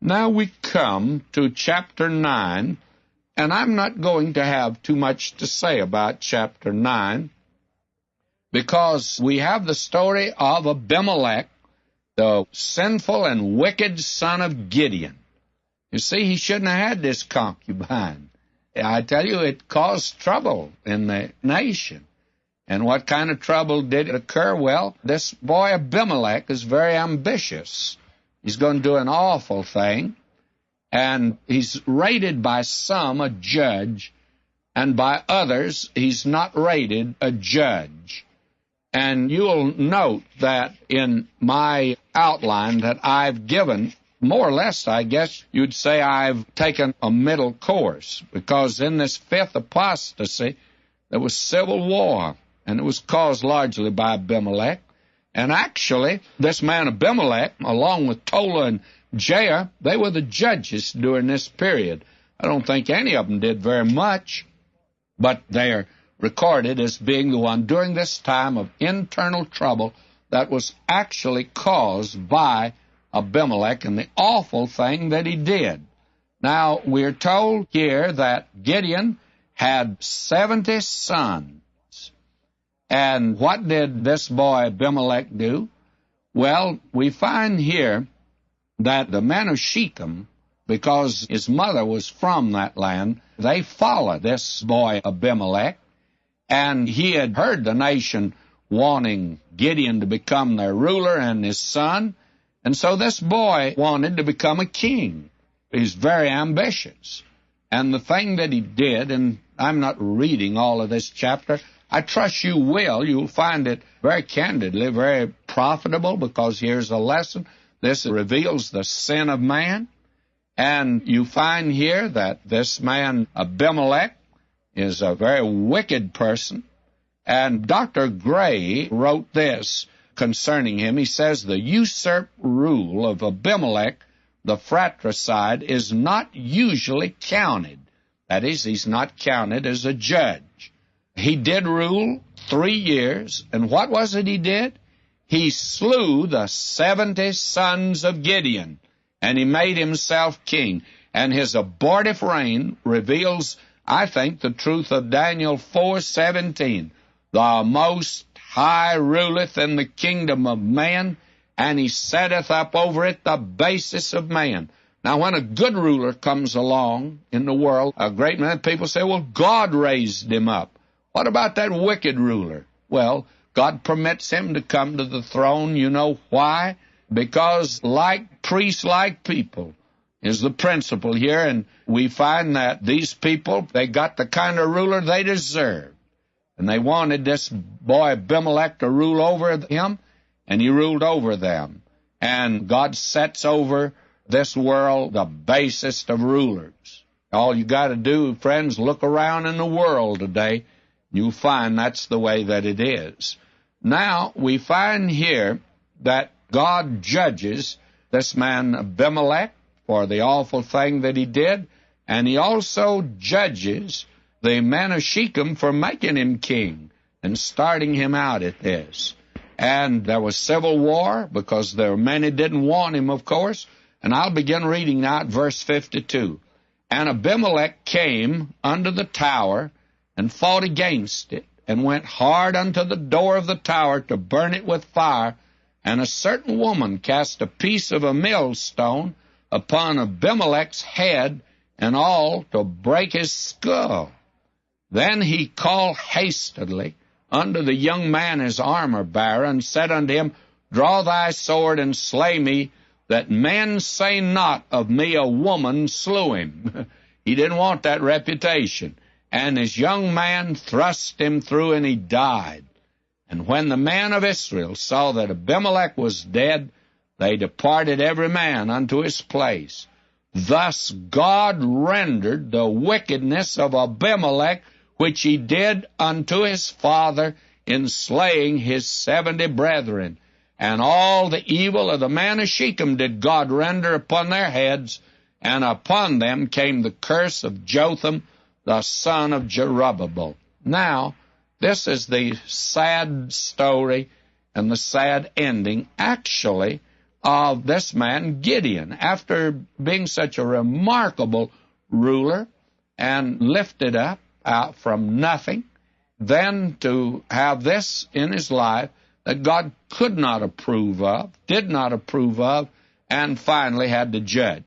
Now we come to chapter 9, and I'm not going to have too much to say about chapter 9, because we have the story of Abimelech, the sinful and wicked son of Gideon. You see, he shouldn't have had this concubine. I tell you, it caused trouble in the nation. And what kind of trouble did occur? Well, this boy Abimelech is very ambitious. He's going to do an awful thing. And he's rated by some a judge, and by others he's not rated a judge. And you'll note that in my outline that I've given, more or less, I guess you'd say I've taken a middle course, because in this fifth apostasy, there was civil war, and it was caused largely by Abimelech. And actually, this man Abimelech, along with Tola and Jair, they were the judges during this period. I don't think any of them did very much, but they're recorded as being the one during this time of internal trouble that was actually caused by Abimelech and the awful thing that he did. Now, we're told here that Gideon had 70 sons. And what did this boy Abimelech do? Well, we find here that the men of Shechem, because his mother was from that land, they followed this boy Abimelech, and he had heard the nation wanting Gideon to become their ruler and his son, and so this boy wanted to become a king. He's very ambitious. And the thing that he did, and I'm not reading all of this chapter, I trust you will. You'll find it very candidly, very profitable, because here's a lesson. This reveals the sin of man. And you find here that this man Abimelech is a very wicked person. And Dr. Gray wrote this concerning him. He says, the usurped rule of Abimelech, the fratricide, is not usually counted. That is, he's not counted as a judge. He did rule 3 years, and what was it he did? He slew the 70 sons of Gideon, and he made himself king. And his abortive reign reveals, I think, the truth of Daniel 4:17. The Most High ruleth in the kingdom of man, and he setteth up over it the basis of man. Now, when a good ruler comes along in the world, a great many people say, well, God raised him up. What about that wicked ruler? Well, God permits him to come to the throne. You know why? Because like priests, like people, is the principle here. And we find that these people, they got the kind of ruler they deserved. And they wanted this boy Abimelech to rule over him, and he ruled over them. And God sets over this world the basest of rulers. All you got to do, friends, look around in the world today. You'll find that's the way that it is. Now, we find here that God judges this man Abimelech for the awful thing that he did, and he also judges the men of Shechem for making him king and starting him out at this. And there was civil war, because there were many didn't want him, of course. And I'll begin reading now at verse 52. And Abimelech came under the tower, and fought against it, and went hard unto the door of the tower to burn it with fire. And a certain woman cast a piece of a millstone upon Abimelech's head, and all to break his skull. Then he called hastily unto the young man his armor-bearer, and said unto him, Draw thy sword, and slay me, that men say not of me a woman slew him. He didn't want that reputation. And his young man thrust him through, and he died. And when the men of Israel saw that Abimelech was dead, they departed every man unto his place. Thus God rendered the wickedness of Abimelech, which he did unto his father in slaying his 70 brethren. And all the evil of the men of Shechem did God render upon their heads, and upon them came the curse of Jotham, the son of Jerubbaal. Now, this is the sad story and the sad ending, actually, of this man Gideon. After being such a remarkable ruler and lifted up out from nothing, then to have this in his life that God could not approve of, did not approve of, and finally had to judge.